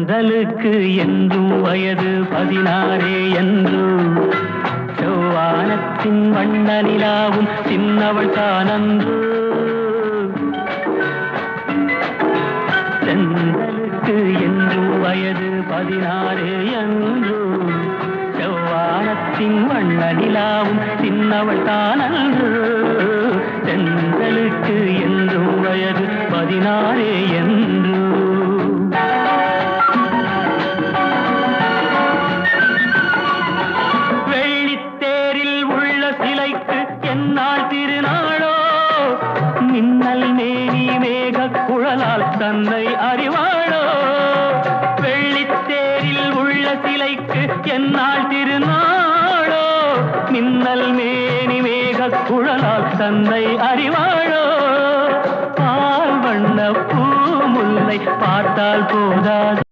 தென்றலுக்கு என்றும் வயது 16 என்று செவ்வானத்தின் வண்ண நிலாவும் சின்னவள் தானன்று. தென்றலுக்கு என்றும் வயது 16 என்று செவ்வானத்தின் வண்ண நிலாவும் சின்னவள் தானன்று. தென்றலுக்கு என்றும் வயது 16 என்று. வெள்ளித்தேரில் உள்ள சிலைக்கு என்னால் திருநாளோ, மின்னல் மேனி மேகக் குழலால் தன்னை அறிவாளோ. வெள்ளித்தேரில் உள்ள சிலைக்கு என்னால் திருநாளோ, மின்னல் மேனி மேகக் குழலால் தன்னை அறிவாளோ. பால் வண்ண பூ முல்லை பார்த்தால் போதாது.